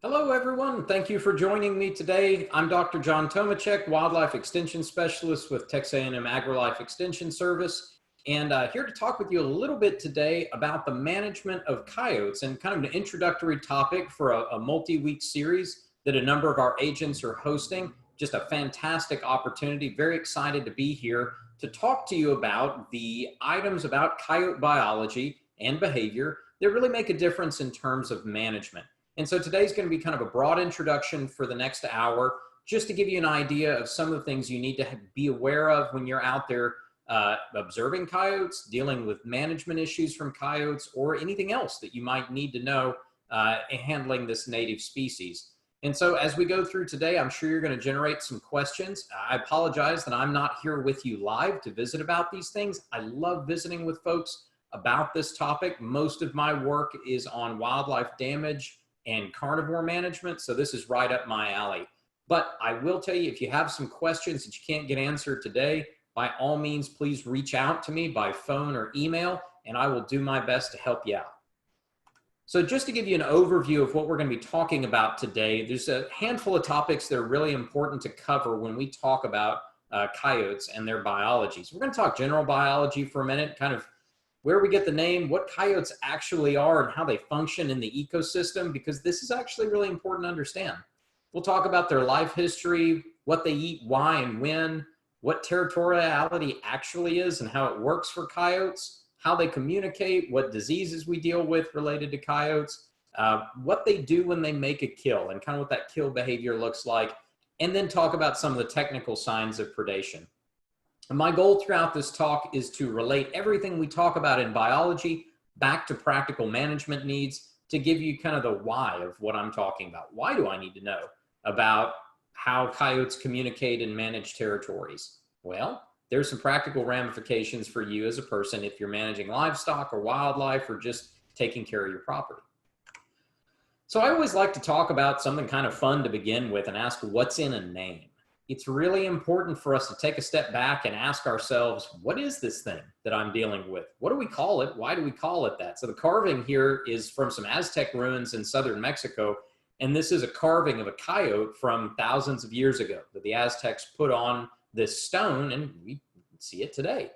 Hello, everyone. Thank you for joining me today. I'm Dr. John Tomacek, Wildlife Extension Specialist with Texas A&M AgriLife Extension Service, and here to talk with you a little bit today about the management of coyotes and kind of an introductory topic for a multi-week series that a number of our agents are hosting. Just a fantastic opportunity. Very excited to be here to talk to you about the items about coyote biology and behavior that really make a difference in terms of management. And so today's going to be kind of a broad introduction for the next hour, just to give you an idea of some of the things you need to be aware of when you're out there observing coyotes, dealing with management issues from coyotes, or anything else that you might need to know handling this native species. And so as we go through today, I'm sure you're going to generate some questions. I apologize that I'm not here with you live to visit about these things. I love visiting with folks about this topic. Most of my work is on wildlife damage and carnivore management, so this is right up my alley. But I will tell you, if you have some questions that you can't get answered today, by all means, please reach out to me by phone or email, and I will do my best to help you out. So just to give you an overview of what we're going to be talking about today, there's a handful of topics that are really important to cover when we talk about coyotes and their biology. So we're going to talk general biology for a minute, kind of where we get the name, what coyotes actually are, and how they function in the ecosystem, because this is actually really important to understand. We'll talk about their life history, what they eat, why and when, what territoriality actually is and how it works for coyotes, how they communicate, what diseases we deal with related to coyotes, what they do when they make a kill, and kind of what that kill behavior looks like, and then talk about some of the technical signs of predation. And my goal throughout this talk is to relate everything we talk about in biology back to practical management needs, to give you kind of the why of what I'm talking about. Why do I need to know about how coyotes communicate and manage territories? Well, there's some practical ramifications for you as a person if you're managing livestock or wildlife or just taking care of your property. So I always like to talk about something kind of fun to begin with and ask, what's in a name? It's really important for us to take a step back and ask ourselves, what is this thing that I'm dealing with? What do we call it? Why do we call it that? So the carving here is from some Aztec ruins in southern Mexico, and this is a carving of a coyote from thousands of years ago that the Aztecs put on this stone, and we see it today.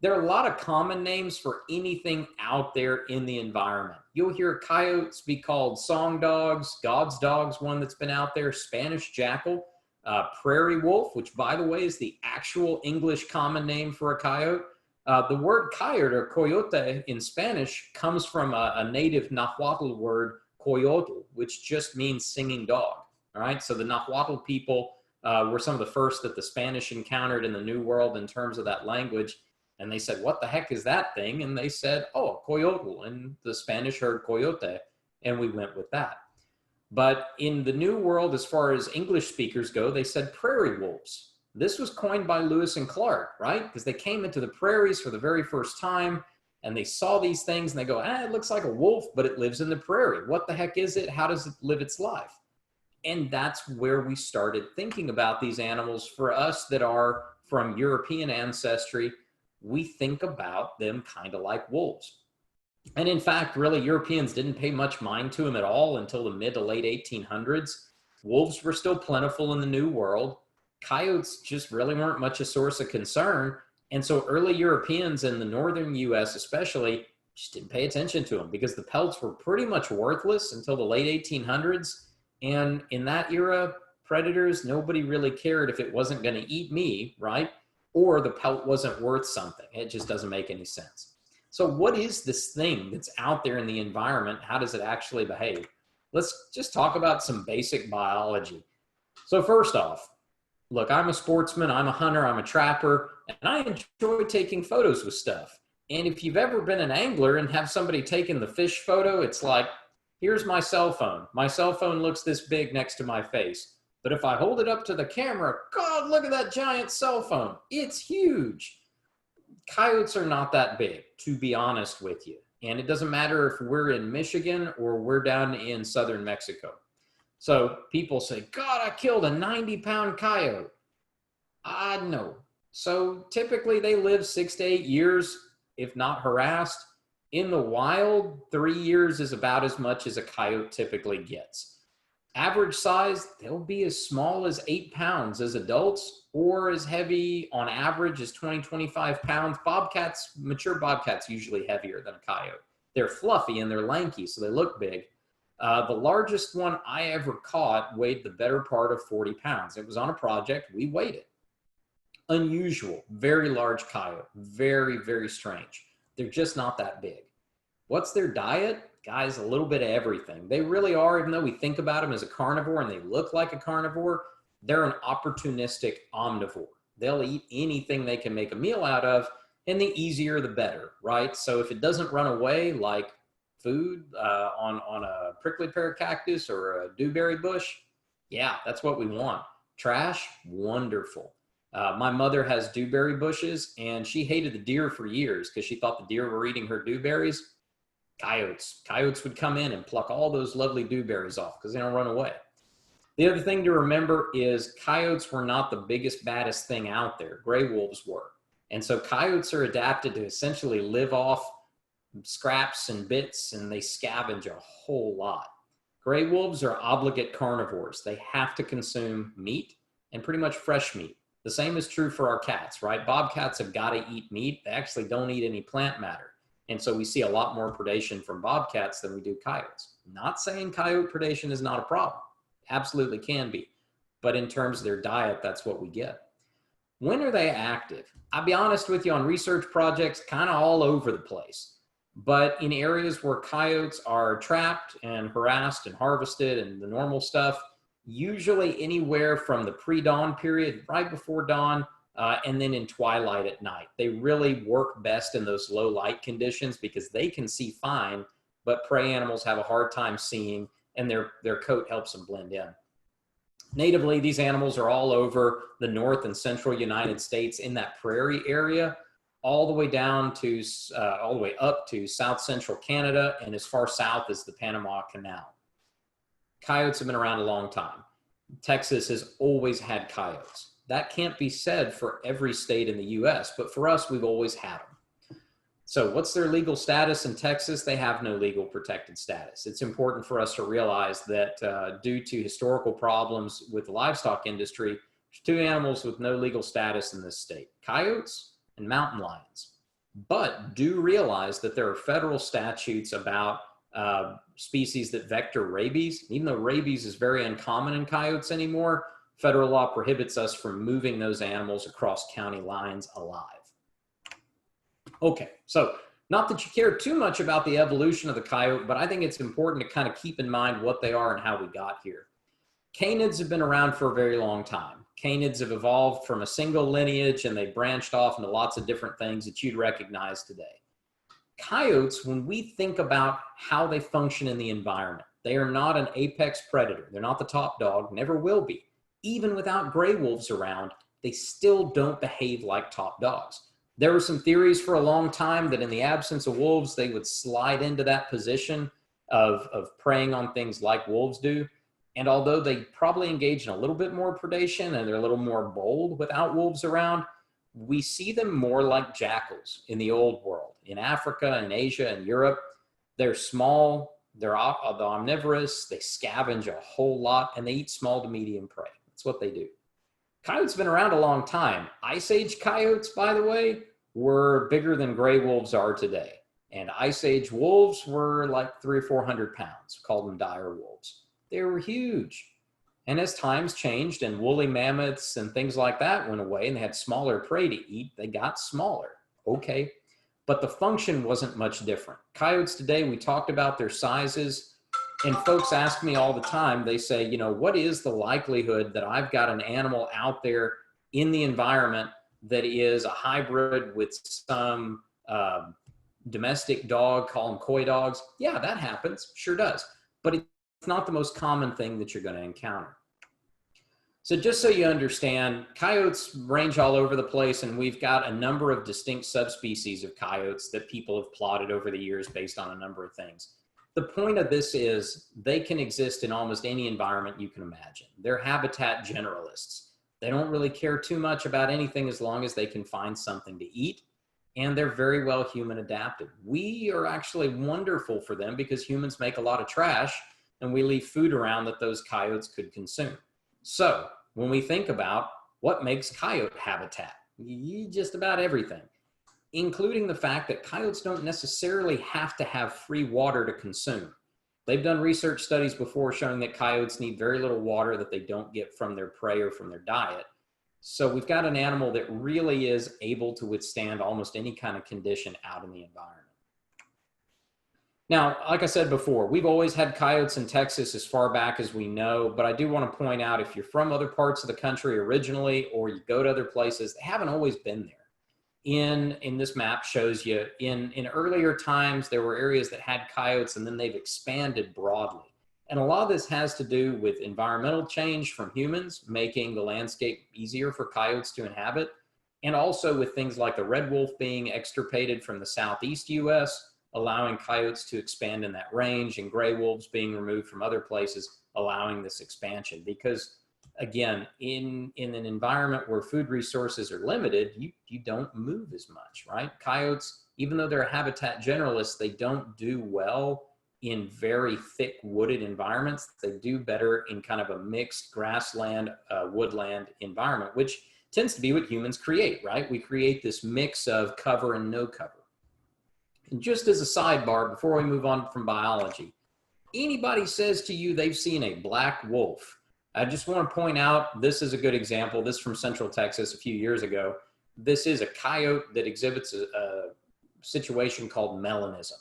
There are a lot of common names for anything out there in the environment. You'll hear coyotes be called song dogs, God's dog's one that's been out there, Spanish jackal, prairie wolf, which by the way is the actual English common name for a coyote. The word coyote or coyote in Spanish comes from a native Nahuatl word, coyotl, which just means singing dog. All right, so the Nahuatl people were some of the first that the Spanish encountered in the New World in terms of that language. And they said, what the heck is that thing? And they said, oh, coyotl. And the Spanish heard coyote, and we went with that. But in the New World, as far as English speakers go, they said prairie wolves. This was coined by Lewis and Clark, right? Because they came into the prairies for the very first time and they saw these things and they go, it looks like a wolf, but it lives in the prairie. What the heck is it? How does it live its life? And that's where we started thinking about these animals. For us that are from European ancestry, we think about them kind of like wolves. And in fact, really, Europeans didn't pay much mind to them at all until the mid to late 1800s. Wolves were still plentiful in the New World. Coyotes just really weren't much a source of concern. And so early Europeans in the northern US especially just didn't pay attention to them because the pelts were pretty much worthless until the late 1800s. And in that era, predators, nobody really cared if it wasn't going to eat me, right? Or the pelt wasn't worth something. It just doesn't make any sense. So what is this thing that's out there in the environment? How does it actually behave? Let's just talk about some basic biology. So first off, look, I'm a sportsman, I'm a hunter, I'm a trapper, and I enjoy taking photos with stuff. And if you've ever been an angler and have somebody taking the fish photo, it's like, here's my cell phone. My cell phone looks this big next to my face. But if I hold it up to the camera, God, look at that giant cell phone. It's huge. Coyotes are not that big, to be honest with you. And it doesn't matter if we're in Michigan or we're down in southern Mexico. So people say, God, I killed a 90-pound coyote. No. So typically they live 6 to 8 years, if not harassed. In the wild, 3 years is about as much as a coyote typically gets. Average size, they'll be as small as 8 pounds as adults or as heavy on average as 20, 25 pounds. Bobcats, mature bobcats, usually heavier than a coyote. They're fluffy and they're lanky, so they look big. The largest one I ever caught weighed the better part of 40 pounds. It was on a project. We weighed it. Unusual, very large coyote, very, very strange. They're just not that big. What's their diet? Guys, a little bit of everything. They really are, even though we think about them as a carnivore and they look like a carnivore, they're an opportunistic omnivore. They'll eat anything they can make a meal out of, and the easier the better, right? So if it doesn't run away like food on a prickly pear cactus or a dewberry bush, yeah, that's what we want. Trash, wonderful. My mother has dewberry bushes, and she hated the deer for years because she thought the deer were eating her dewberries. Coyotes would come in and pluck all those lovely dewberries off because they don't run away. The other thing to remember is coyotes were not the biggest, baddest thing out there. Gray wolves were. And so coyotes are adapted to essentially live off scraps and bits, and they scavenge a whole lot. Gray wolves are obligate carnivores. They have to consume meat and pretty much fresh meat. The same is true for our cats, right? Bobcats have got to eat meat. They actually don't eat any plant matter. And so we see a lot more predation from bobcats than we do coyotes. Not saying coyote predation is not a problem. Absolutely can be. But in terms of their diet, that's what we get. When are they active? I'll be honest with you, on research projects, kind of all over the place. But in areas where coyotes are trapped and harassed and harvested and the normal stuff, usually anywhere from the pre-dawn period, right before dawn, and then in twilight at night. They really work best in those low light conditions because they can see fine, but prey animals have a hard time seeing, and their coat helps them blend in. Natively, these animals are all over the north and central United States in that prairie area, all the way down to, all the way up to south central Canada and as far south as the Panama Canal. Coyotes have been around a long time. Texas has always had coyotes. That can't be said for every state in the US, but for us, we've always had them. So what's their legal status in Texas? They have no legal protected status. It's important for us to realize that due to historical problems with the livestock industry, there's two animals with no legal status in this state: coyotes and mountain lions. But do realize that there are federal statutes about species that vector rabies. Even though rabies is very uncommon in coyotes anymore, federal law prohibits us from moving those animals across county lines alive. Okay, so not that you care too much about the evolution of the coyote, but I think it's important to kind of keep in mind what they are and how we got here. Canids have been around for a very long time. Canids have evolved from a single lineage, and they branched off into lots of different things that you'd recognize today. Coyotes, when we think about how they function in the environment, they are not an apex predator. They're not the top dog, never will be. Even without gray wolves around, they still don't behave like top dogs. There were some theories for a long time that in the absence of wolves, they would slide into that position of preying on things like wolves do. And although they probably engage in a little bit more predation and they're a little more bold without wolves around, we see them more like jackals in the old world. In Africa and Asia and Europe, they're small, they're omnivorous, they scavenge a whole lot, and they eat small to medium prey. That's what they do. Coyotes have been around a long time. Ice Age coyotes, by the way, were bigger than gray wolves are today. And Ice Age wolves were like 300 or 400 pounds, called them dire wolves. They were huge. And as times changed and woolly mammoths and things like that went away and they had smaller prey to eat, they got smaller. Okay. But the function wasn't much different. Coyotes today, we talked about their sizes, and folks ask me all the time, they say, you know, what is the likelihood that I've got an animal out there in the environment that is a hybrid with some domestic dog, call them coy dogs? Yeah, that happens, sure does. But it's not the most common thing that you're going to encounter. So just so you understand, coyotes range all over the place, and we've got a number of distinct subspecies of coyotes that people have plotted over the years based on a number of things. The point of this is they can exist in almost any environment you can imagine. They're habitat generalists. They don't really care too much about anything as long as they can find something to eat, and they're very well human adapted. We are actually wonderful for them because humans make a lot of trash, and we leave food around that those coyotes could consume. So when we think about what makes coyote habitat, just about everything, including the fact that coyotes don't necessarily have to have free water to consume. They've done research studies before showing that coyotes need very little water that they don't get from their prey or from their diet. So we've got an animal that really is able to withstand almost any kind of condition out in the environment. Now, like I said before, we've always had coyotes in Texas as far back as we know, but I do want to point out, if you're from other parts of the country originally, or you go to other places, they haven't always been there. In this map shows you in earlier times, there were areas that had coyotes, and then they've expanded broadly. And a lot of this has to do with environmental change from humans, making the landscape easier for coyotes to inhabit, and also with things like the red wolf being extirpated from the southeast US, allowing coyotes to expand in that range, and gray wolves being removed from other places, allowing this expansion. Because again, in an environment where food resources are limited, you don't move as much, right? Coyotes, even though they're habitat generalists, they don't do well in very thick wooded environments. They do better in kind of a mixed grassland, woodland environment, which tends to be what humans create, right? We create this mix of cover and no cover. And just as a sidebar, before we move on from biology, anybody says to you they've seen a black wolf, I just want to point out, this is a good example. This is from Central Texas a few years ago. This is a coyote that exhibits a situation called melanism.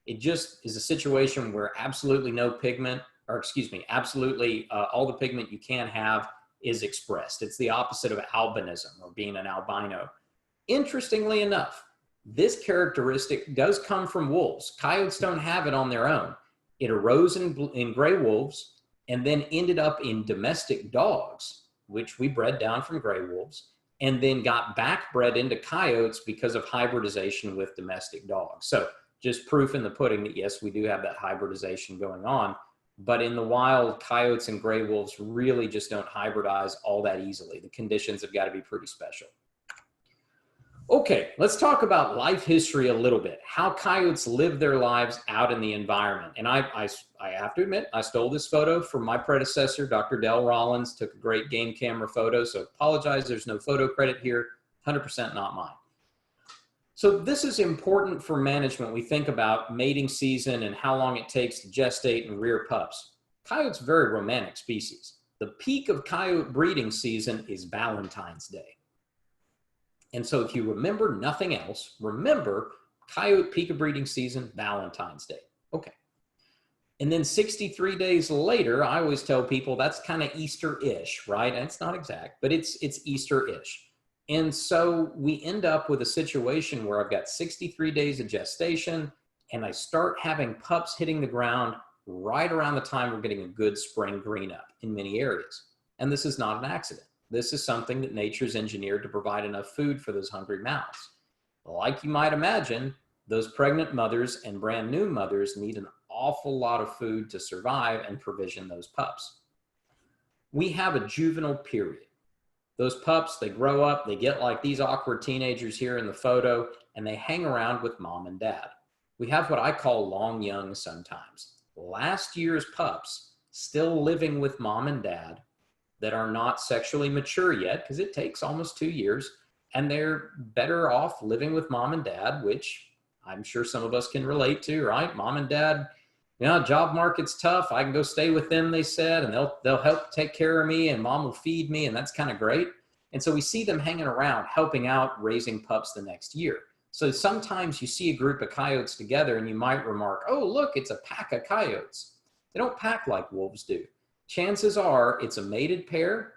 It just is a situation where absolutely no pigment, or excuse me, absolutely all the pigment you can have is expressed. It's the opposite of albinism, or being an albino. Interestingly enough, this characteristic does come from wolves. Coyotes don't have it on their own. It arose in gray wolves and then ended up in domestic dogs, which we bred down from gray wolves, and then got back bred into coyotes because of hybridization with domestic dogs. So just proof in the pudding that yes, we do have that hybridization going on, but in the wild, coyotes and gray wolves really just don't hybridize all that easily. The conditions have got to be pretty special. Okay, let's talk about life history a little bit, how coyotes live their lives out in the environment. And I have to admit, I stole this photo from my predecessor, Dr. Del Rollins, took a great game camera photo, so apologize, there's no photo credit here, 100% not mine. So this is important for management. We think about mating season and how long it takes to gestate and rear pups. Coyotes are a very romantic species. The peak of coyote breeding season is Valentine's Day. And so if you remember nothing else, remember coyote peak of breeding season, Valentine's Day. Okay. And then 63 days later, I always tell people that's kind of Easter-ish, right? And it's not exact, but it's Easter-ish. And so we end up with a situation where I've got 63 days of gestation, and I start having pups hitting the ground right around the time we're getting a good spring green up in many areas. And this is not an accident. This is something that nature's engineered to provide enough food for those hungry mouths. Like you might imagine, those pregnant mothers and brand new mothers need an awful lot of food to survive and provision those pups. We have a juvenile period. Those pups, they grow up, they get like these awkward teenagers here in the photo, and they hang around with mom and dad. We have what I call long young sometimes. Last year's pups still living with mom and dad that are not sexually mature yet, because it takes almost 2 years, and they're better off living with mom and dad, which I'm sure some of us can relate to, right? Mom and dad, you know, job market's tough. I can go stay with them, they said, and they'll help take care of me, and mom will feed me, and that's kind of great. And so we see them hanging around, helping out, raising pups the next year. So sometimes you see a group of coyotes together, and you might remark, oh, look, it's a pack of coyotes. They don't pack like wolves do. Chances are it's a mated pair,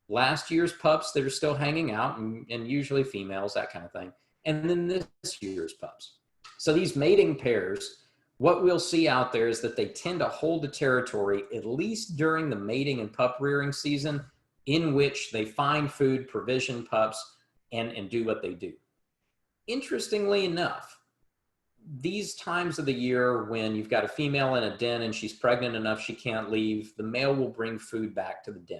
last year's pups that are still hanging out, and usually females, that kind of thing, and then this year's pups. So these mating pairs, what we'll see out there is that they tend to hold the territory, at least during the mating and pup rearing season, in which they find food, provision pups, and do what they do. Interestingly enough, these times of the year when you've got a female in a den and she's pregnant enough she can't leave, the male will bring food back to the den.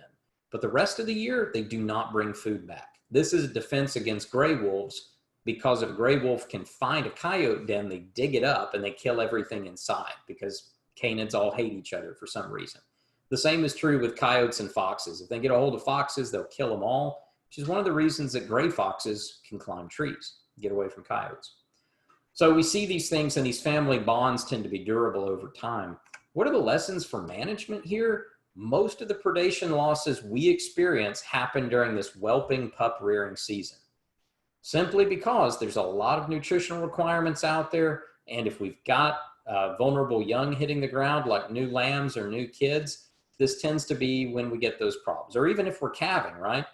But the rest of the year, they do not bring food back. This is a defense against gray wolves, because if a gray wolf can find a coyote den, they dig it up and they kill everything inside, because canids all hate each other for some reason. The same is true with coyotes and foxes. If they get a hold of foxes, they'll kill them all, which is one of the reasons that gray foxes can climb trees, get away from coyotes. So we see these things, and these family bonds tend to be durable over time. What are the lessons for management here? Most of the predation losses we experience happen during this whelping pup rearing season, simply because there's a lot of nutritional requirements out there. And if we've got vulnerable young hitting the ground, like new lambs or new kids, this tends to be when we get those problems. Or even if we're calving, right?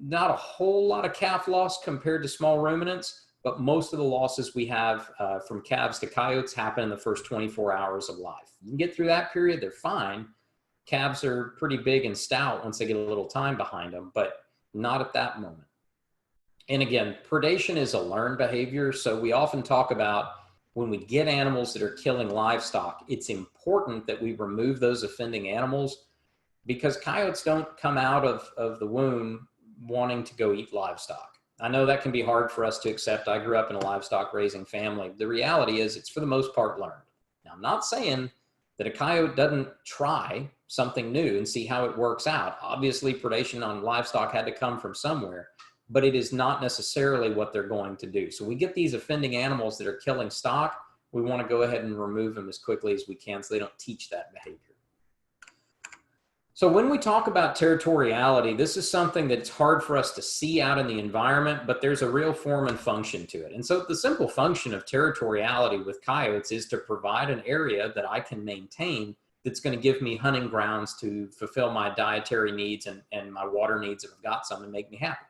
Not a whole lot of calf loss compared to small ruminants, but most of the losses we have from calves to coyotes happen in the first 24 hours of life. You can get through that period, they're fine. Calves are pretty big and stout once they get a little time behind them, but not at that moment. And again, predation is a learned behavior. So we often talk about when we get animals that are killing livestock, it's important that we remove those offending animals, because coyotes don't come out of the womb wanting to go eat livestock. I know that can be hard for us to accept. I grew up in a livestock raising family. The reality is it's for the most part learned. Now, I'm not saying that a coyote doesn't try something new and see how it works out. Obviously, predation on livestock had to come from somewhere, but it is not necessarily what they're going to do. So we get these offending animals that are killing stock. We want to go ahead and remove them as quickly as we can so they don't teach that behavior. So when we talk about territoriality, this is something that's hard for us to see out in the environment, but there's a real form and function to it. And so the simple function of territoriality with coyotes is to provide an area that I can maintain that's going to give me hunting grounds to fulfill my dietary needs and my water needs if I've got some, and make me happy.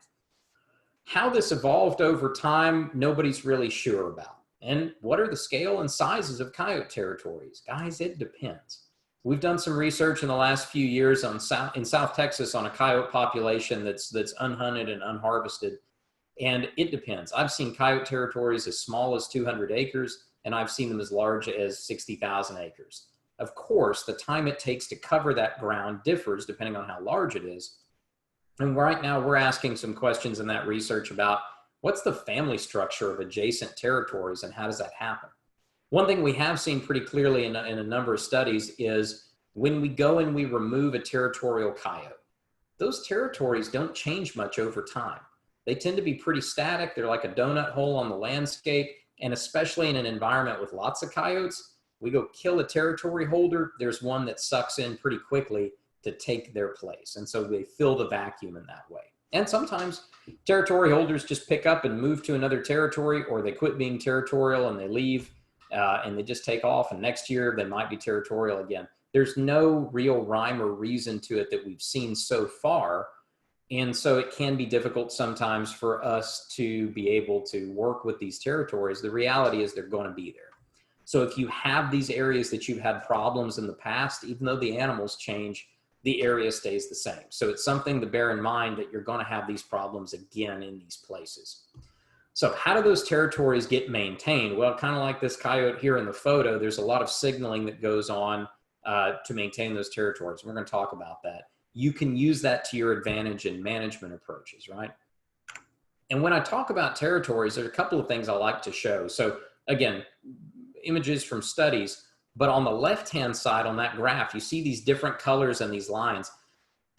How this evolved over time, nobody's really sure about. And what are the scale and sizes of coyote territories? Guys, it depends. We've done some research in the last few years in South Texas on a coyote population that's unhunted and unharvested, and it depends. I've seen coyote territories as small as 200 acres, and I've seen them as large as 60,000 acres. Of course, the time it takes to cover that ground differs depending on how large it is. And right now we're asking some questions in that research about what's the family structure of adjacent territories and how does that happen? One thing we have seen pretty clearly in a number of studies is when we go and we remove a territorial coyote, those territories don't change much over time. They tend to be pretty static. They're like a donut hole on the landscape. And especially in an environment with lots of coyotes, we go kill a territory holder, there's one that sucks in pretty quickly to take their place. And so they fill the vacuum in that way. And sometimes territory holders just pick up and move to another territory, or they quit being territorial and they leave. And they just take off, and next year they might be territorial again. There's no real rhyme or reason to it that we've seen so far. And so it can be difficult sometimes for us to be able to work with these territories. The reality is they're going to be there. So if you have these areas that you've had problems in the past, even though the animals change, the area stays the same. So it's something to bear in mind that you're going to have these problems again in these places. So how do those territories get maintained? Well, kind of like this coyote here in the photo, there's a lot of signaling that goes on to maintain those territories. We're going to talk about that. You can use that to your advantage in management approaches, right? And when I talk about territories, there's a couple of things I like to show. So again, images from studies, but on the left-hand side on that graph, you see these different colors and these lines.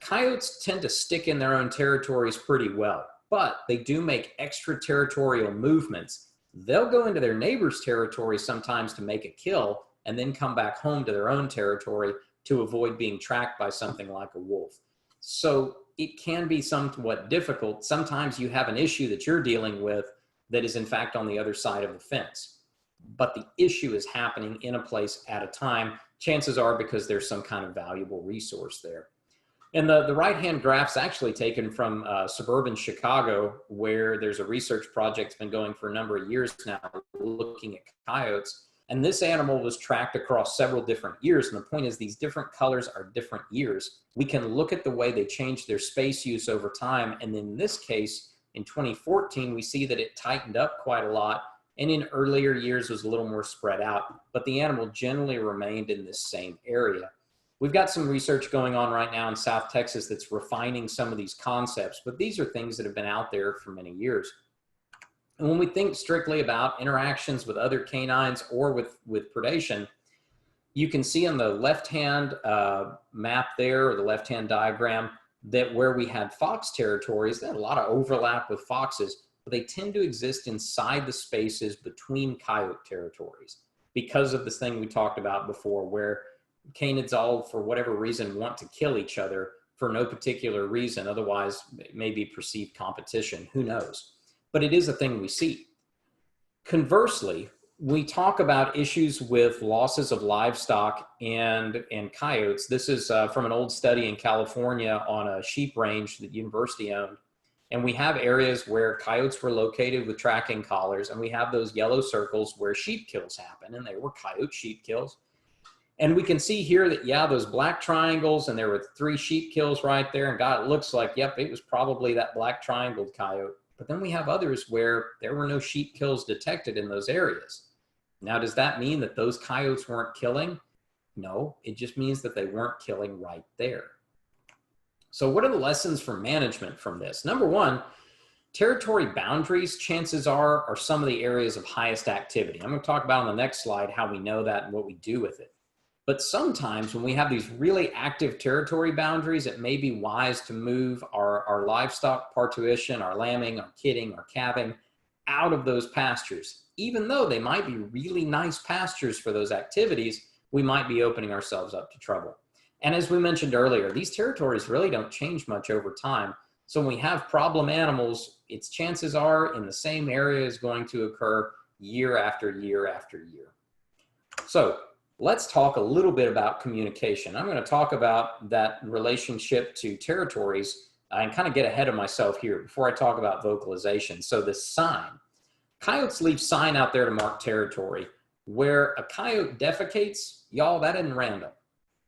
Coyotes tend to stick in their own territories pretty well, but they do make extraterritorial movements. They'll go into their neighbor's territory sometimes to make a kill and then come back home to their own territory to avoid being tracked by something like a wolf. So it can be somewhat difficult. Sometimes you have an issue that you're dealing with that is in fact on the other side of the fence, but the issue is happening in a place at a time. Chances are because there's some kind of valuable resource there. And the right-hand graph's actually taken from suburban Chicago, where there's a research project that's been going for a number of years now, looking at coyotes. And this animal was tracked across several different years. And the point is these different colors are different years. We can look at the way they change their space use over time. And in this case, in 2014, we see that it tightened up quite a lot. And in earlier years was a little more spread out, but the animal generally remained in this same area. We've got some research going on right now in South Texas that's refining some of these concepts, but these are things that have been out there for many years. And when we think strictly about interactions with other canines or with predation, You can see on the left-hand map there, or the left-hand diagram, that where we had fox territories, they had a lot of overlap with foxes, but they tend to exist inside the spaces between coyote territories because of this thing we talked about before, where canids all, for whatever reason, want to kill each other for no particular reason. Otherwise, it may be perceived competition. Who knows? But it is a thing we see. Conversely, we talk about issues with losses of livestock and coyotes. This is from an old study in California on a sheep range that the university owned. And we have areas where coyotes were located with tracking collars, and we have those yellow circles where sheep kills happen, and they were coyote sheep kills. And we can see here that, yeah, those black triangles, and there were 3 sheep kills right there, and God, it looks like, yep, it was probably that black triangled coyote. But then we have others where there were no sheep kills detected in those areas. Now, does that mean that those coyotes weren't killing? No, it just means that they weren't killing right there. So what are the lessons for management from this? Number one, territory boundaries, chances are some of the areas of highest activity. I'm going to talk about on the next slide how we know that and what we do with it. But sometimes when we have these really active territory boundaries, it may be wise to move our livestock parturition, our lambing, our kidding, our calving out of those pastures. Even though they might be really nice pastures for those activities, we might be opening ourselves up to trouble. And as we mentioned earlier, these territories really don't change much over time. So when we have problem animals, its chances are in the same area is going to occur year after year after year. So let's talk a little bit about communication. I'm going to talk about that relationship to territories and kind of get ahead of myself here before I talk about vocalization. So the sign. Coyotes leave sign out there to mark territory. Where a coyote defecates, y'all, that isn't random.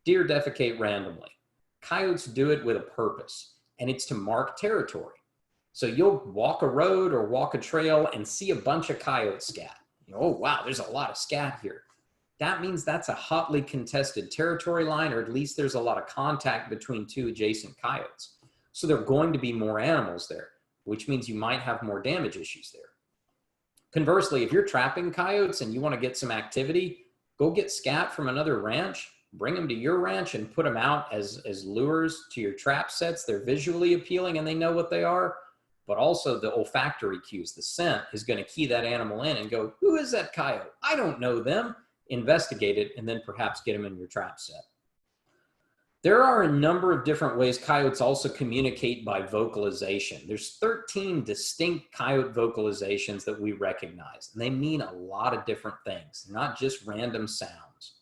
Deer defecate randomly. Coyotes do it with a purpose, and it's to mark territory. So you'll walk a road or walk a trail and see a bunch of coyotes scat. Oh, wow, there's a lot of scat here. That means that's a hotly contested territory line, or at least there's a lot of contact between 2 adjacent coyotes. So there are going to be more animals there, which means you might have more damage issues there. Conversely, if you're trapping coyotes and you want to get some activity, go get scat from another ranch, bring them to your ranch and put them out as lures to your trap sets. They're visually appealing and they know what they are, but also the olfactory cues, the scent is going to key that animal in and go, who is that coyote? I don't know them. Investigate it, and then perhaps get them in your trap set. There are a number of different ways coyotes also communicate by vocalization. There's 13 distinct coyote vocalizations that we recognize, and they mean a lot of different things, not just random sounds.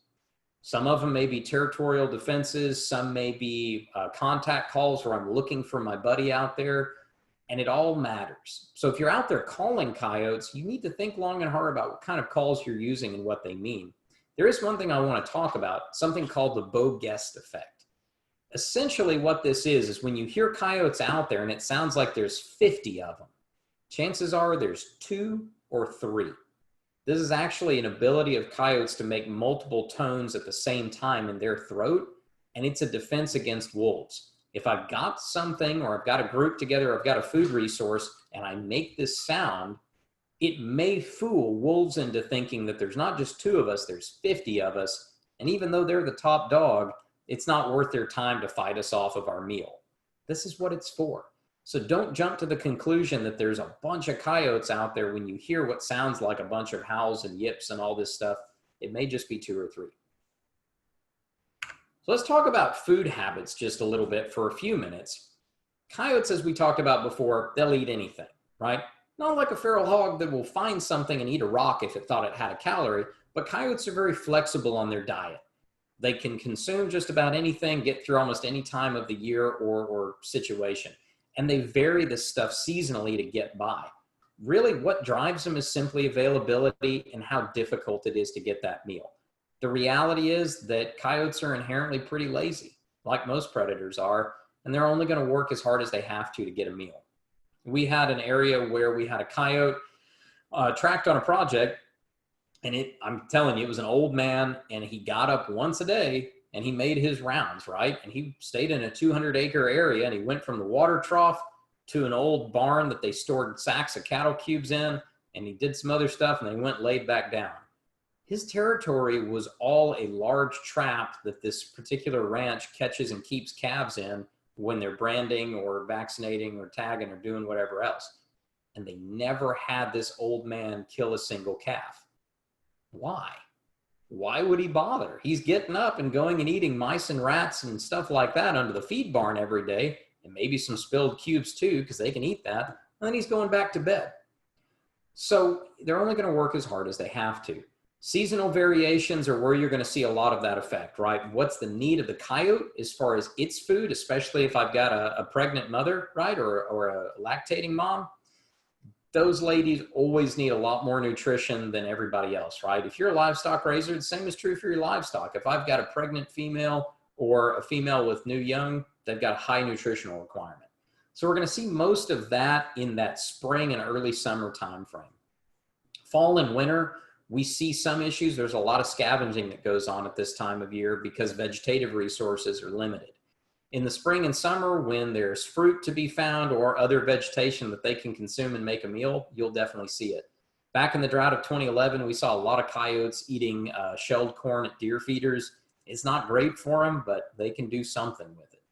Some of them may be territorial defenses, some may be contact calls where I'm looking for my buddy out there, and it all matters. So if you're out there calling coyotes, you need to think long and hard about what kind of calls you're using and what they mean. There is one thing I want to talk about, something called the Bo-Guest effect. Essentially what this is when you hear coyotes out there and it sounds like there's 50 of them, chances are there's 2 or 3. This is actually an ability of coyotes to make multiple tones at the same time in their throat, and it's a defense against wolves. If I've got something, or I've got a group together, I've got a food resource, and I make this sound, it may fool wolves into thinking that there's not just 2 of us, there's 50 of us. And even though they're the top dog, it's not worth their time to fight us off of our meal. This is what it's for. So don't jump to the conclusion that there's a bunch of coyotes out there when you hear what sounds like a bunch of howls and yips and all this stuff. It may just be 2 or 3. So let's talk about food habits just a little bit for a few minutes. Coyotes, as we talked about before, they'll eat anything, right? Not like a feral hog that will find something and eat a rock if it thought it had a calorie, but coyotes are very flexible on their diet. They can consume just about anything, get through almost any time of the year or situation. And they vary this stuff seasonally to get by. Really, what drives them is simply availability and how difficult it is to get that meal. The reality is that coyotes are inherently pretty lazy, like most predators are, and they're only going to work as hard as they have to get a meal. We had an area where we had a coyote tracked on a project, and I'm telling you, it was an old man, and he got up once a day, and he made his rounds, right? And he stayed in a 200-acre area, and he went from the water trough to an old barn that they stored sacks of cattle cubes in, and he did some other stuff, and they went laid back down. His territory was all a large trap that this particular ranch catches and keeps calves in when they're branding or vaccinating or tagging or doing whatever else. And they never had this old man kill a single calf. Why? Why would he bother? He's getting up and going and eating mice and rats and stuff like that under the feed barn every day, and maybe some spilled cubes too, because they can eat that. And then he's going back to bed. So they're only going to work as hard as they have to. Seasonal variations are where you're going to see a lot of that effect, right? What's the need of the coyote as far as its food, especially if I've got a pregnant mother, right, or a lactating mom? Those ladies always need a lot more nutrition than everybody else, right? If you're a livestock raiser, the same is true for your livestock. If I've got a pregnant female or a female with new young, they've got a high nutritional requirement. So we're going to see most of that in that spring and early summer time frame. Fall and winter, we see some issues. There's a lot of scavenging that goes on at this time of year because vegetative resources are limited. In the spring and summer, when there's fruit to be found or other vegetation that they can consume and make a meal, you'll definitely see it. Back in the drought of 2011, we saw a lot of coyotes eating shelled corn at deer feeders. It's not great for them, but they can do something with it.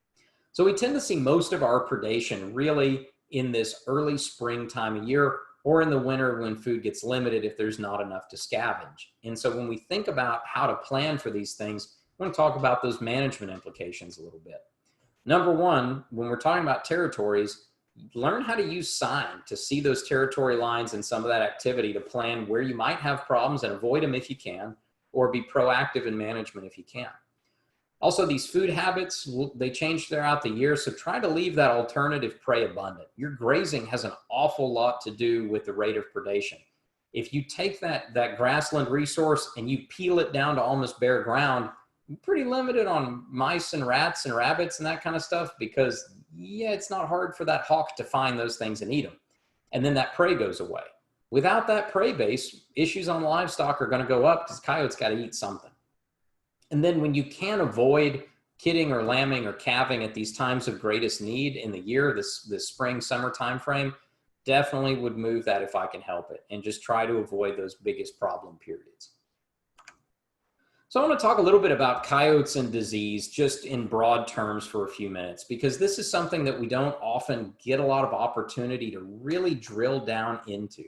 So we tend to see most of our predation really in this early spring time of year or in the winter when food gets limited if there's not enough to scavenge. And so when we think about how to plan for these things, I want to talk about those management implications a little bit. Number one, when we're talking about territories, learn how to use sign to see those territory lines and some of that activity to plan where you might have problems and avoid them if you can, or be proactive in management if you can. Also, these food habits, they change throughout the year, so try to leave that alternative prey abundant. Your grazing has an awful lot to do with the rate of predation. If you take that grassland resource and you peel it down to almost bare ground, you're pretty limited on mice and rats and rabbits and that kind of stuff because, yeah, it's not hard for that hawk to find those things and eat them. And then that prey goes away. Without that prey base, issues on livestock are going to go up because coyotes got to eat something. And then when you can avoid kidding or lambing or calving at these times of greatest need in the year, this spring, summer time frame, definitely would move that if I can help it and just try to avoid those biggest problem periods. So I want to talk a little bit about coyotes and disease just in broad terms for a few minutes, because this is something that we don't often get a lot of opportunity to really drill down into.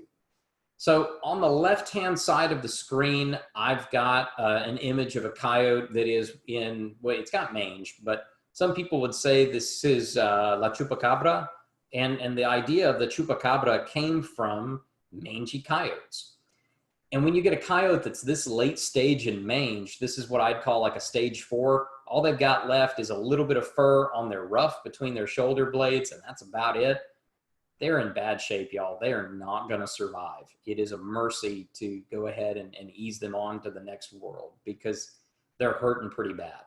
So on the left-hand side of the screen, I've got an image of a coyote that is in, well, it's got mange, but some people would say this is La Chupacabra. And the idea of the Chupacabra came from mangy coyotes. And when you get a coyote that's this late stage in mange, this is what I'd call like a stage 4. All they've got left is a little bit of fur on their ruff between their shoulder blades, and that's about it. They're in bad shape, y'all. They are not going to survive. It is a mercy to go ahead and ease them on to the next world because they're hurting pretty bad.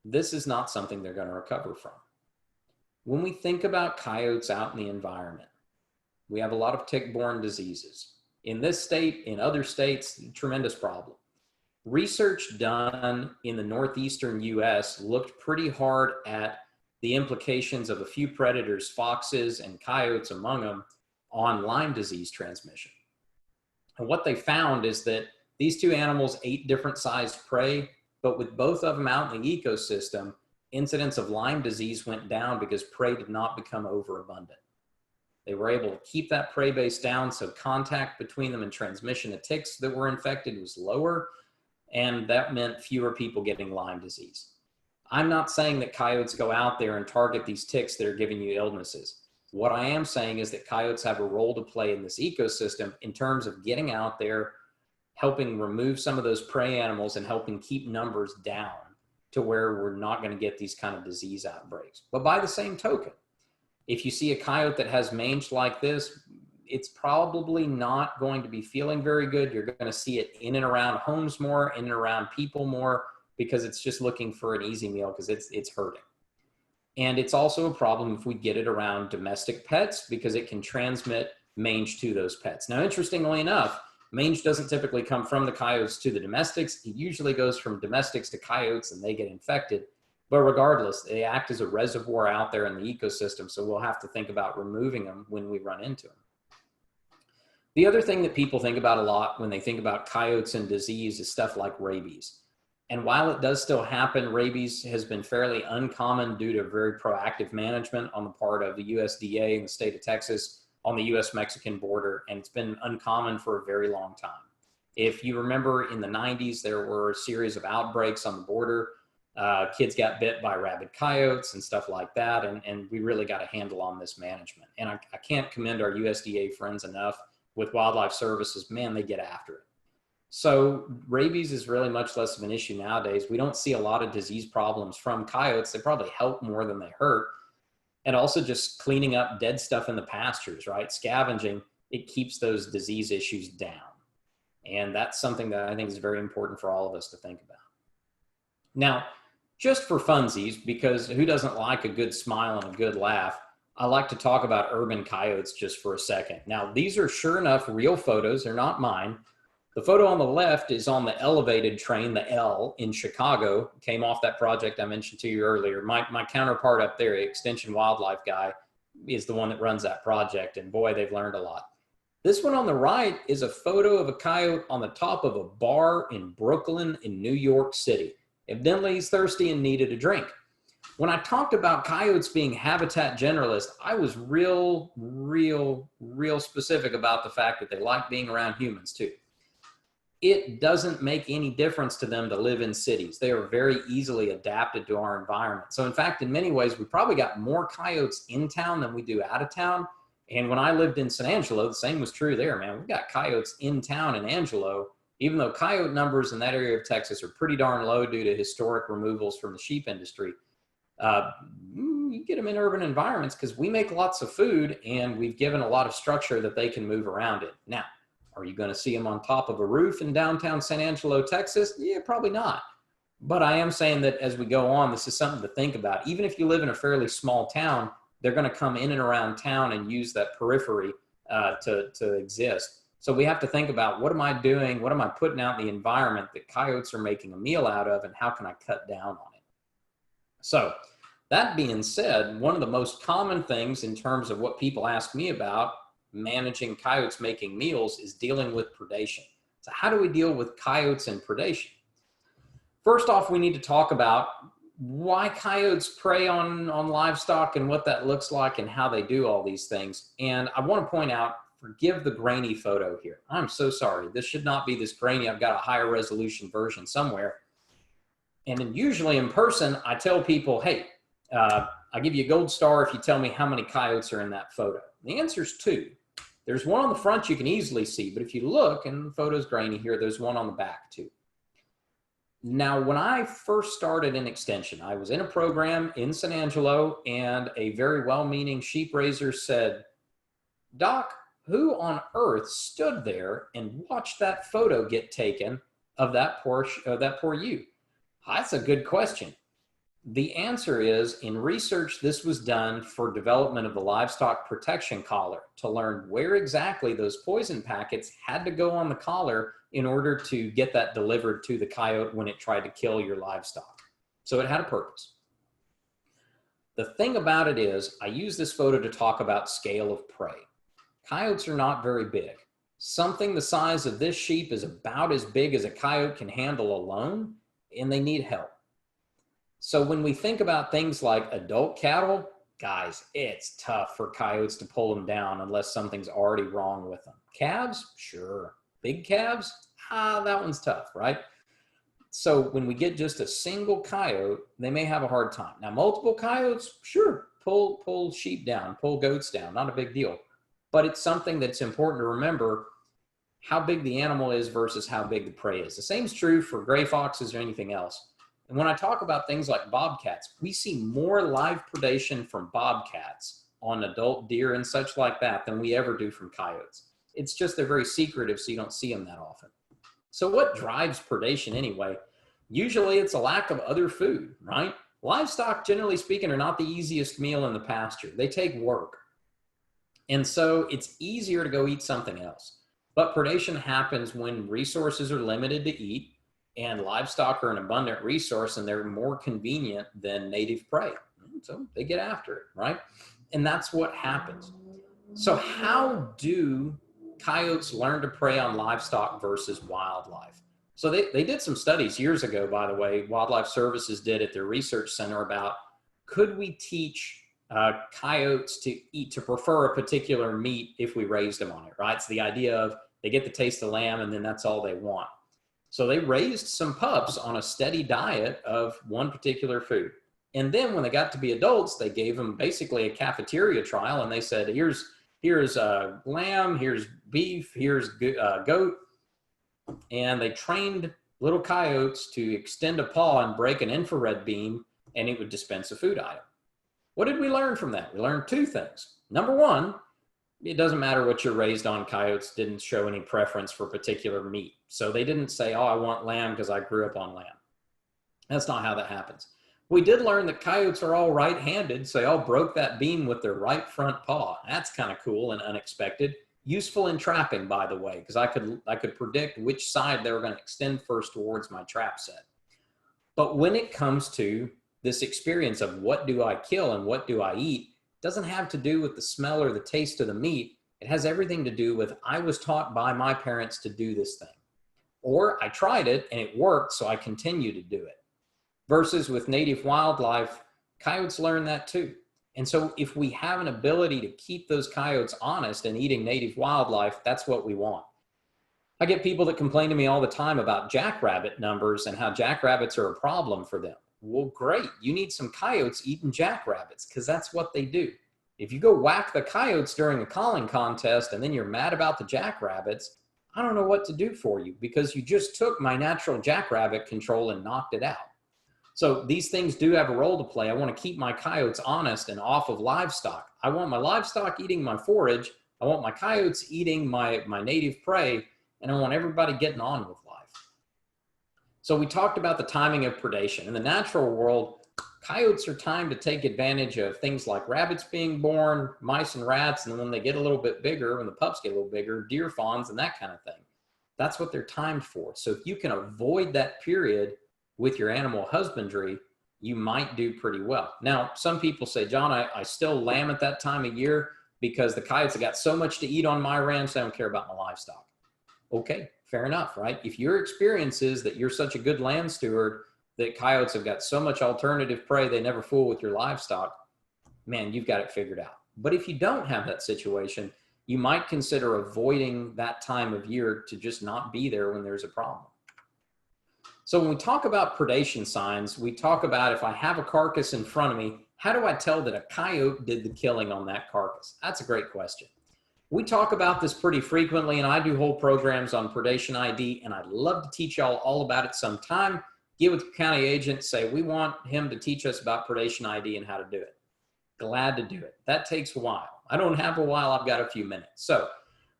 This is not something they're going to recover from. When we think about coyotes out in the environment, we have a lot of tick-borne diseases. In this state, in other states, tremendous problem. Research done in the northeastern US looked pretty hard at the implications of a few predators, foxes and coyotes among them, on Lyme disease transmission. And what they found is that these two animals ate different sized prey, but with both of them out in the ecosystem, incidence of Lyme disease went down because prey did not become overabundant. They were able to keep that prey base down, so contact between them and transmission of ticks that were infected was lower, and that meant fewer people getting Lyme disease. I'm not saying that coyotes go out there and target these ticks that are giving you illnesses. What I am saying is that coyotes have a role to play in this ecosystem in terms of getting out there, helping remove some of those prey animals and helping keep numbers down to where we're not going to get these kind of disease outbreaks. But by the same token, if you see a coyote that has mange like this, it's probably not going to be feeling very good. You're going to see it in and around homes more, in and around people more, because it's just looking for an easy meal because it's hurting. And it's also a problem if we get it around domestic pets because it can transmit mange to those pets. Now, interestingly enough, mange doesn't typically come from the coyotes to the domestics. It usually goes from domestics to coyotes and they get infected. But regardless, they act as a reservoir out there in the ecosystem. So we'll have to think about removing them when we run into them. The other thing that people think about a lot when they think about coyotes and disease is stuff like rabies. And while it does still happen, rabies has been fairly uncommon due to very proactive management on the part of the USDA in the state of Texas on the US-Mexican border, and it's been uncommon for a very long time. If you remember in the 90s, there were a series of outbreaks on the border. Kids got bit by rabid coyotes and stuff like that, and we really got a handle on this management. And I can't commend our USDA friends enough with wildlife services. Man, they get after it. So rabies is really much less of an issue nowadays. We don't see a lot of disease problems from coyotes. They probably help more than they hurt. And also just cleaning up dead stuff in the pastures, right? Scavenging, it keeps those disease issues down. And that's something that I think is very important for all of us to think about. Now, just for funsies, because who doesn't like a good smile and a good laugh, I like to talk about urban coyotes just for a second. Now, these are sure enough real photos. They're not mine. The photo on the left is on the elevated train, the L, in Chicago. Came off that project I mentioned to you earlier. My counterpart up there, Extension Wildlife guy, is the one that runs that project. And boy, they've learned a lot. This one on the right is a photo of a coyote on the top of a bar in Brooklyn in New York City. Evidently, he's thirsty and needed a drink. When I talked about coyotes being habitat generalists, I was real specific about the fact that they like being around humans too. It doesn't make any difference to them to live in cities. They are very easily adapted to our environment. So in fact, in many ways, we probably got more coyotes in town than we do out of town. And when I lived in San Angelo, the same was true there, man. We got coyotes in town in Angelo, even though coyote numbers in that area of Texas are pretty darn low due to historic removals from the sheep industry. You get them in urban environments because we make lots of food and we've given a lot of structure that they can move around in. Now, are you going to see them on top of a roof in downtown San Angelo, Texas? Yeah, probably not. But I am saying that as we go on, this is something to think about. Even if you live in a fairly small town, they're going to come in and around town and use that periphery to exist. So we have to think about, what am I doing? What am I putting out in the environment that coyotes are making a meal out of, and how can I cut down on it? So that being said, one of the most common things in terms of what people ask me about managing coyotes making meals is dealing with predation. So how do we deal with coyotes and predation? First off, we need to talk about why coyotes prey on livestock and what that looks like and how they do all these things. And I want to point out, forgive the grainy photo here. I'm so sorry. This should not be this grainy. I've got a higher resolution version somewhere. And then usually in person, I tell people, hey, I give you a gold star if you tell me how many coyotes are in that photo. The answer is 2. There's one on the front you can easily see, but if you look, and the photo's grainy here, there's one on the back too. Now, when I first started in Extension, I was in a program in San Angelo, and a very well-meaning sheep raiser said, Doc, who on earth stood there and watched that photo get taken of that poor ewe? That's a good question. The answer is, in research, this was done for development of the livestock protection collar to learn where exactly those poison packets had to go on the collar in order to get that delivered to the coyote when it tried to kill your livestock. So it had a purpose. The thing about it is, I use this photo to talk about scale of prey. Coyotes are not very big. Something the size of this sheep is about as big as a coyote can handle alone, and they need help. So when we think about things like adult cattle, guys, it's tough for coyotes to pull them down unless something's already wrong with them. Calves, sure. Big calves, that one's tough, right? So when we get just a single coyote, they may have a hard time. Now, multiple coyotes, sure, pull sheep down, pull goats down, not a big deal. But it's something that's important to remember, how big the animal is versus how big the prey is. The same is true for gray foxes or anything else. And when I talk about things like bobcats, we see more live predation from bobcats on adult deer and such like that than we ever do from coyotes. It's just they're very secretive, so you don't see them that often. So what drives predation anyway? Usually it's a lack of other food, right? Livestock, generally speaking, are not the easiest meal in the pasture. They take work. And so it's easier to go eat something else. But predation happens when resources are limited to eat, and livestock are an abundant resource, and they're more convenient than native prey. So they get after it, right? And that's what happens. So how do coyotes learn to prey on livestock versus wildlife? So they did some studies years ago, by the way, Wildlife Services did at their research center about could we teach coyotes to prefer a particular meat if we raised them on it, right? It's the idea of they get the taste of lamb and then that's all they want. So they raised some pups on a steady diet of one particular food. And then when they got to be adults, they gave them basically a cafeteria trial and they said, here's lamb, here's beef, here's goat. And they trained little coyotes to extend a paw and break an infrared beam and it would dispense a food item. What did we learn from that? We learned two things. Number one, it doesn't matter what you're raised on. Coyotes didn't show any preference for particular meat. So they didn't say, oh, I want lamb because I grew up on lamb. That's not how that happens. We did learn that coyotes are all right-handed, so they all broke that beam with their right front paw. That's kind of cool and unexpected. Useful in trapping, by the way, because I could predict which side they were going to extend first towards my trap set. But when it comes to this experience of what do I kill and what do I eat, doesn't have to do with the smell or the taste of the meat. It has everything to do with I was taught by my parents to do this thing. Or I tried it and it worked, so I continue to do it. Versus with native wildlife, coyotes learn that too. And so if we have an ability to keep those coyotes honest and eating native wildlife, that's what we want. I get people that complain to me all the time about jackrabbit numbers and how jackrabbits are a problem for them. Well, great. You need some coyotes eating jackrabbits because that's what they do. If you go whack the coyotes during a calling contest and then you're mad about the jackrabbits, I don't know what to do for you because you just took my natural jackrabbit control and knocked it out. So these things do have a role to play. I want to keep my coyotes honest and off of livestock. I want my livestock eating my forage. I want my coyotes eating my native prey, and I want everybody getting on with life. So we talked about the timing of predation. In the natural world, coyotes are timed to take advantage of things like rabbits being born, mice and rats, and then when they get a little bit bigger, when the pups get a little bigger, deer fawns and that kind of thing. That's what they're timed for. So if you can avoid that period with your animal husbandry, you might do pretty well. Now, some people say, John, I still lamb at that time of year because the coyotes have got so much to eat on my ranch, I don't care about my livestock. Okay, fair enough, right? If your experience is that you're such a good land steward that coyotes have got so much alternative prey they never fool with your livestock, man, you've got it figured out. But if you don't have that situation, you might consider avoiding that time of year to just not be there when there's a problem. So when we talk about predation signs, we talk about if I have a carcass in front of me, how do I tell that a coyote did the killing on that carcass? That's a great question. We talk about this pretty frequently, and I do whole programs on predation ID, and I'd love to teach y'all all about it sometime. Get with the county agent, say, we want him to teach us about predation ID and how to do it. Glad to do it. That takes a while. I don't have a while, I've got a few minutes. So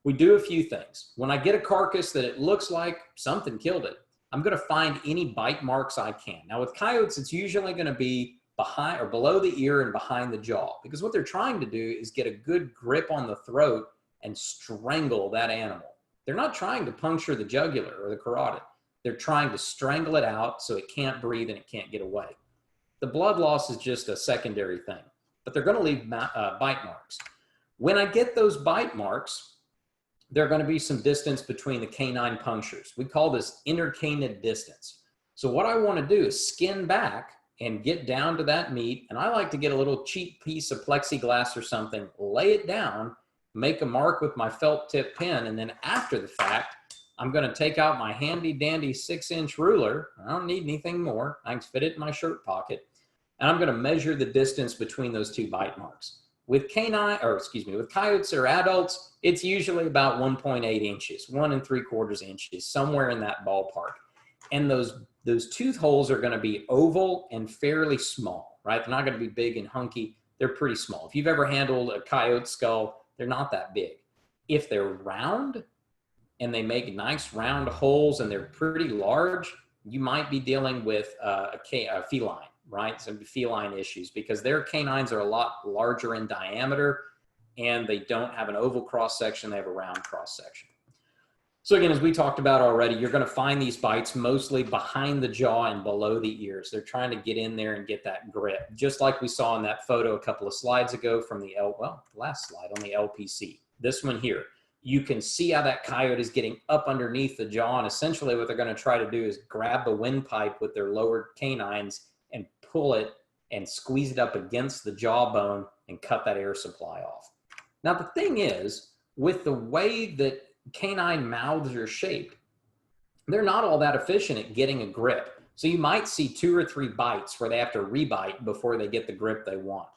we do a few things. When I get a carcass that it looks like something killed it, I'm going to find any bite marks I can. Now with coyotes, it's usually going to be behind or below the ear and behind the jaw, because what they're trying to do is get a good grip on the throat and strangle that animal. They're not trying to puncture the jugular or the carotid. They're trying to strangle it out so it can't breathe and it can't get away. The blood loss is just a secondary thing, but they're going to leave bite marks. When I get those bite marks, there are going to be some distance between the canine punctures. We call this intercanid distance. So what I want to do is skin back and get down to that meat. And I like to get a little cheap piece of plexiglass or something, lay it down, make a mark with my felt tip pen. And then after the fact, I'm going to take out my handy dandy 6-inch ruler. I don't need anything more. I can fit it in my shirt pocket. And I'm going to measure the distance between those two bite marks. With with coyotes or adults, it's usually about 1.8 inches, 1 3/4 inches, somewhere in that ballpark. And those tooth holes are going to be oval and fairly small, right? They're not going to be big and hunky. They're pretty small. If you've ever handled a coyote skull, they're not that big. If they're round and they make nice round holes and they're pretty large, you might be dealing with a feline, right? Some feline issues because their canines are a lot larger in diameter and they don't have an oval cross section, they have a round cross section. So again, as we talked about already, you're going to find these bites mostly behind the jaw and below the ears. They're trying to get in there and get that grip, just like we saw in that photo a couple of slides ago from the last slide on the LPC. This one here. you can see how that coyote is getting up underneath the jaw. And essentially what they're going to try to do is grab the windpipe with their lower canines and pull it and squeeze it up against the jawbone and cut that air supply off. Now, the thing is, with the way that canine mouths are shaped, they're not all that efficient at getting a grip. So you might see 2 or 3 bites where they have to rebite before they get the grip they want.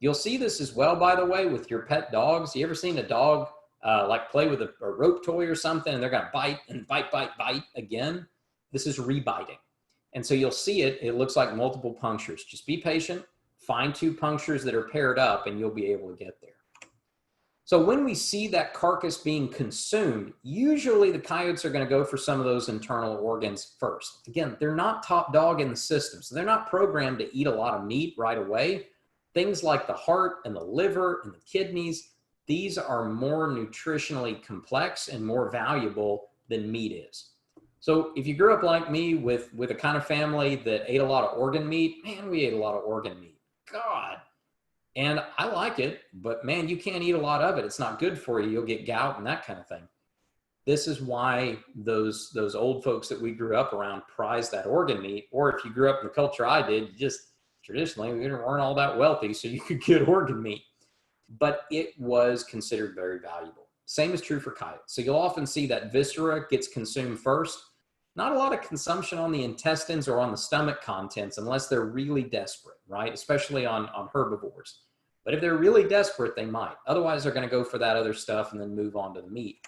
You'll see this as well, by the way, with your pet dogs. You ever seen a dog like play with a rope toy or something, and they're going to bite and bite, bite, bite again? This is rebiting. And so you'll see it. It looks like multiple punctures. Just be patient. Find 2 punctures that are paired up, and you'll be able to get there. So when we see that carcass being consumed, usually the coyotes are going to go for some of those internal organs first. Again, they're not top dog in the system, so they're not programmed to eat a lot of meat right away. Things like the heart and the liver and the kidneys, these are more nutritionally complex and more valuable than meat is. So if you grew up like me with a kind of family that ate a lot of organ meat, man, we ate a lot of organ meat. God. And I like it, but man, you can't eat a lot of it. It's not good for you. You'll get gout and that kind of thing. This is why those old folks that we grew up around prize that organ meat. Or if you grew up in the culture I did, just traditionally, we weren't all that wealthy, so you could get organ meat. But it was considered very valuable. Same is true for coyotes. So you'll often see that viscera gets consumed first. Not a lot of consumption on the intestines or on the stomach contents unless they're really desperate, right? Especially on herbivores. But if they're really desperate, they might. Otherwise, they're going to go for that other stuff and then move on to the meat.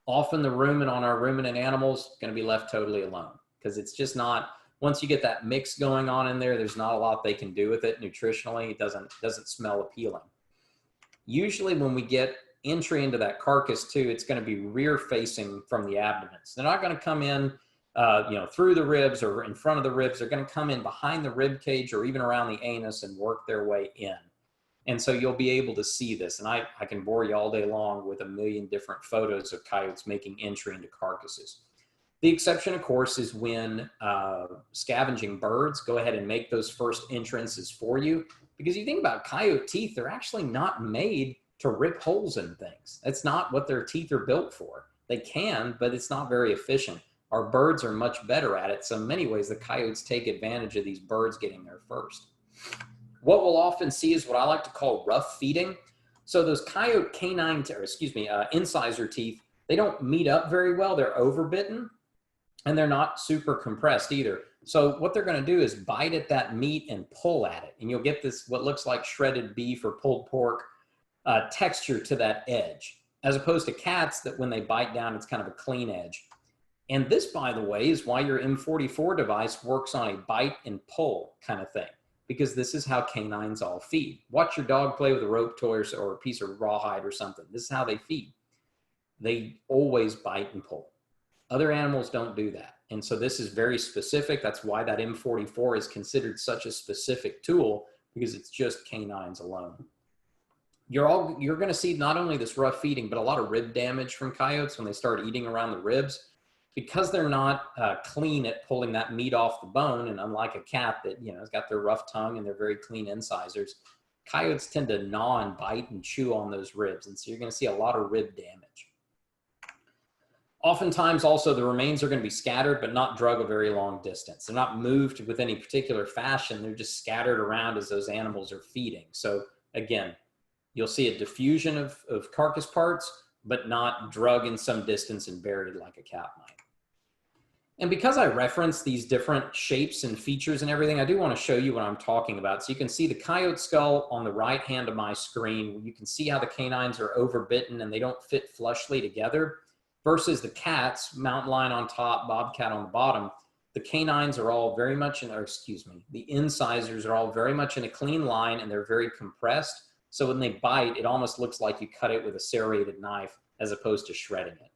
Often the rumen on our ruminant animals is going to be left totally alone because it's just not, once you get that mix going on in there, there's not a lot they can do with it nutritionally. It doesn't smell appealing. Usually when we get entry into that carcass too, it's going to be rear facing from the abdomen. So they're not going to come in through the ribs or in front of the ribs. They're going to come in behind the rib cage or even around the anus and work their way in. And so you'll be able to see this. And I can bore you all day long with a million different photos of coyotes making entry into carcasses. The exception, of course, is when scavenging birds go ahead and make those first entrances for you. Because you think about coyote teeth, they're actually not made to rip holes in things. That's not what their teeth are built for. They can, but it's not very efficient. Our birds are much better at it. So in many ways, the coyotes take advantage of these birds getting there first. What we'll often see is what I like to call rough feeding. So those coyote incisor teeth, they don't meet up very well. They're overbitten and they're not super compressed either. So what they're going to do is bite at that meat and pull at it. And you'll get this, what looks like shredded beef or pulled pork texture to that edge, as opposed to cats that when they bite down, it's kind of a clean edge. And this, by the way, is why your M44 device works on a bite and pull kind of thing, because this is how canines all feed. Watch your dog play with a rope toy or a piece of rawhide or something. This is how they feed. They always bite and pull. Other animals don't do that. And so this is very specific. That's why that M44 is considered such a specific tool, because it's just canines alone. You're going to see not only this rough feeding, but a lot of rib damage from coyotes when they start eating around the ribs, because they're not clean at pulling that meat off the bone. And unlike a cat that, has got their rough tongue and they're very clean incisors, coyotes tend to gnaw and bite and chew on those ribs. And so you're going to see a lot of rib damage. Oftentimes also the remains are going to be scattered, but not drug a very long distance. They're not moved with any particular fashion. They're just scattered around as those animals are feeding. So again, you'll see a diffusion of carcass parts, but not drug in some distance and buried like a cat might. And because I reference these different shapes and features and everything, I do want to show you what I'm talking about. So you can see the coyote skull on the right hand of my screen. You can see how the canines are overbitten and they don't fit flushly together, versus the cats, mountain lion on top, bobcat on the bottom. The canines are all very much the incisors are all very much in a clean line and they're very compressed. So when they bite, it almost looks like you cut it with a serrated knife as opposed to shredding it.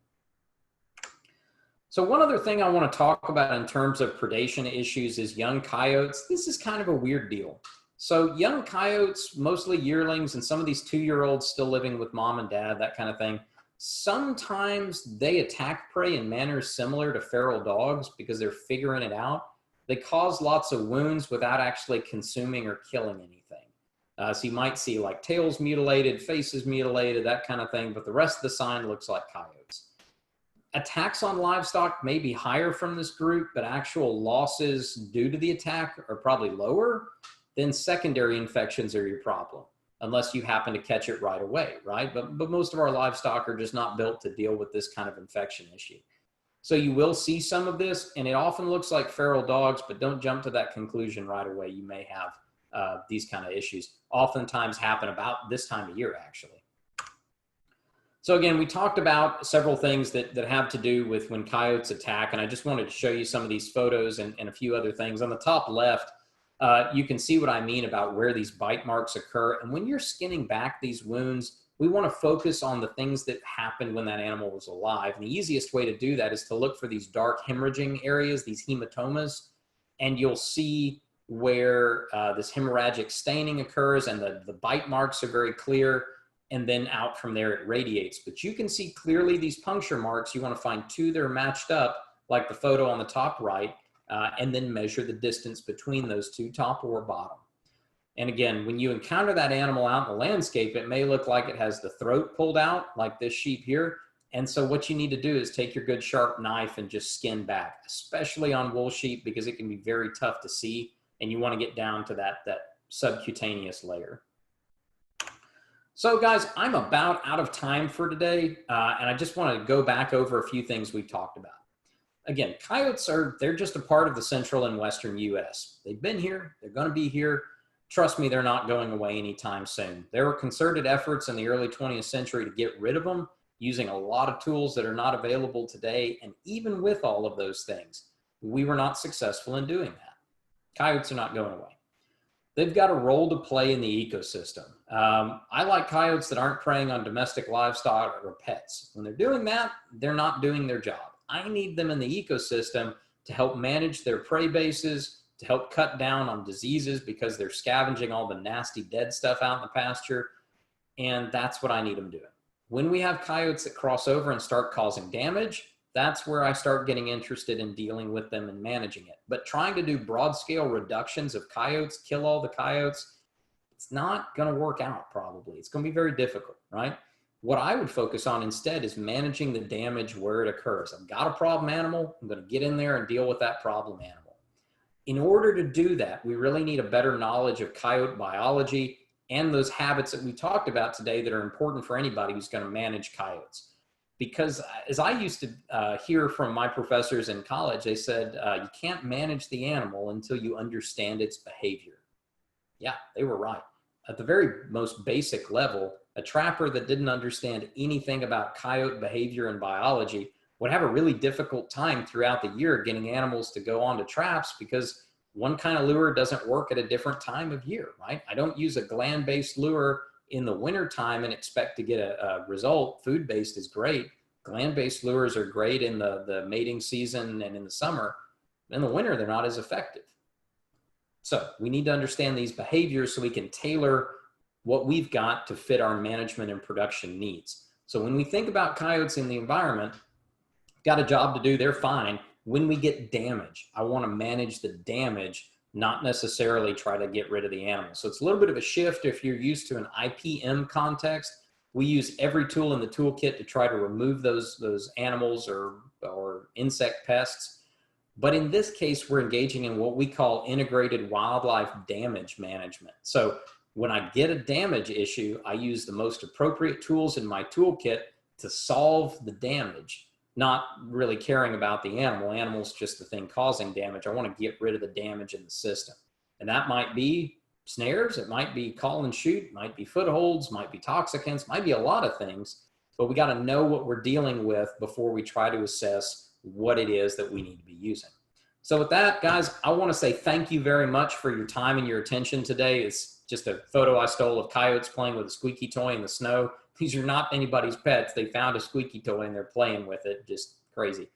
So one other thing I want to talk about in terms of predation issues is young coyotes. This is kind of a weird deal. So young coyotes, mostly yearlings, and some of these 2-year-olds still living with mom and dad, that kind of thing, sometimes they attack prey in manners similar to feral dogs because they're figuring it out. They cause lots of wounds without actually consuming or killing anything. So you might see like tails mutilated, faces mutilated, that kind of thing, but the rest of the sign looks like coyotes. Attacks on livestock may be higher from this group, but actual losses due to the attack are probably lower. Then secondary infections are your problem, unless you happen to catch it right away, right? But most of our livestock are just not built to deal with this kind of infection issue. So you will see some of this, and it often looks like feral dogs, but don't jump to that conclusion right away. You may have these kind of issues. Oftentimes happen about this time of year, actually. So again, we talked about several things that have to do with when coyotes attack, and I just wanted to show you some of these photos and a few other things. On the top left, you can see what I mean about where these bite marks occur. And when you're skinning back these wounds, we want to focus on the things that happened when that animal was alive. And the easiest way to do that is to look for these dark hemorrhaging areas, these hematomas, and you'll see where this hemorrhagic staining occurs, and the bite marks are very clear, and then out from there it radiates. But you can see clearly these puncture marks. You want to find two that are matched up, like the photo on the top right, and then measure the distance between those two, top or bottom. And again, when you encounter that animal out in the landscape, it may look like it has the throat pulled out, like this sheep here. And so what you need to do is take your good sharp knife and just skin back, especially on wool sheep, because it can be very tough to see. And you want to get down to that subcutaneous layer. So guys, I'm about out of time for today. And I just want to go back over a few things we've talked about. Again, coyotes they're just a part of the central and western US. They've been here, they're going to be here. Trust me, they're not going away anytime soon. There were concerted efforts in the early 20th century to get rid of them, using a lot of tools that are not available today. And even with all of those things, we were not successful in doing that. Coyotes are not going away. They've got a role to play in the ecosystem. I like coyotes that aren't preying on domestic livestock or pets. When they're doing that, they're not doing their job. I need them in the ecosystem to help manage their prey bases, to help cut down on diseases because they're scavenging all the nasty dead stuff out in the pasture. And that's what I need them doing. When we have coyotes that cross over and start causing damage, that's where I start getting interested in dealing with them and managing it. But trying to do broad scale reductions of coyotes, kill all the coyotes, it's not going to work out probably. It's going to be very difficult, right? What I would focus on instead is managing the damage where it occurs. I've got a problem animal. I'm going to get in there and deal with that problem animal. In order to do that, we really need a better knowledge of coyote biology and those habits that we talked about today that are important for anybody who's going to manage coyotes. Because as I used to hear from my professors in college, they said, you can't manage the animal until you understand its behavior. Yeah, they were right. At the very most basic level, a trapper that didn't understand anything about coyote behavior and biology would have a really difficult time throughout the year getting animals to go onto traps, because one kind of lure doesn't work at a different time of year, right? I don't use a gland-based lure in the winter time and expect to get a result. Food-based is great. Gland-based lures are great in the mating season and in the summer. In the winter, they're not as effective. So we need to understand these behaviors so we can tailor what we've got to fit our management and production needs. So when we think about coyotes in the environment, got a job to do, they're fine. When we get damage, I want to manage the damage, not necessarily try to get rid of the animal. So it's a little bit of a shift if you're used to an IPM context. We use every tool in the toolkit to try to remove those animals or insect pests. But in this case, we're engaging in what we call integrated wildlife damage management. So when I get a damage issue, I use the most appropriate tools in my toolkit to solve the damage, not really caring about the animal. Animal's just the thing causing damage. I want to get rid of the damage in the system. And that might be snares, it might be call and shoot, might be footholds, might be toxicants, might be a lot of things, but we got to know what we're dealing with before we try to assess what it is that we need to be using. So with that, guys, I want to say thank you very much for your time and your attention today. It's just a photo I stole of coyotes playing with a squeaky toy in the snow. These are not anybody's pets. They found a squeaky toy and they're playing with it. Just crazy.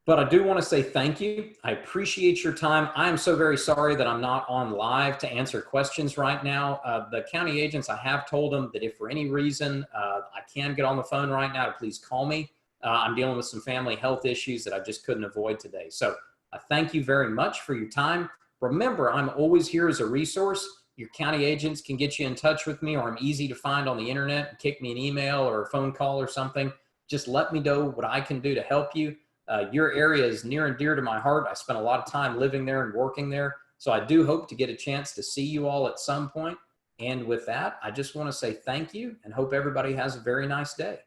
But I do want to say thank you. I appreciate your time. I am so very sorry that I'm not on live to answer questions right now. The county agents, I have told them that if for any reason I can get on the phone right now, to please call me. I'm dealing with some family health issues that I just couldn't avoid today. So I thank you very much for your time. Remember, I'm always here as a resource. your county agents can get you in touch with me, or I'm easy to find on the internet. Kick me an email or a phone call or something. Just let me know what I can do to help you. Your area is near and dear to my heart. I spent a lot of time living there and working there. So I do hope to get a chance to see you all at some point. And with that, I just want to say thank you and hope everybody has a very nice day.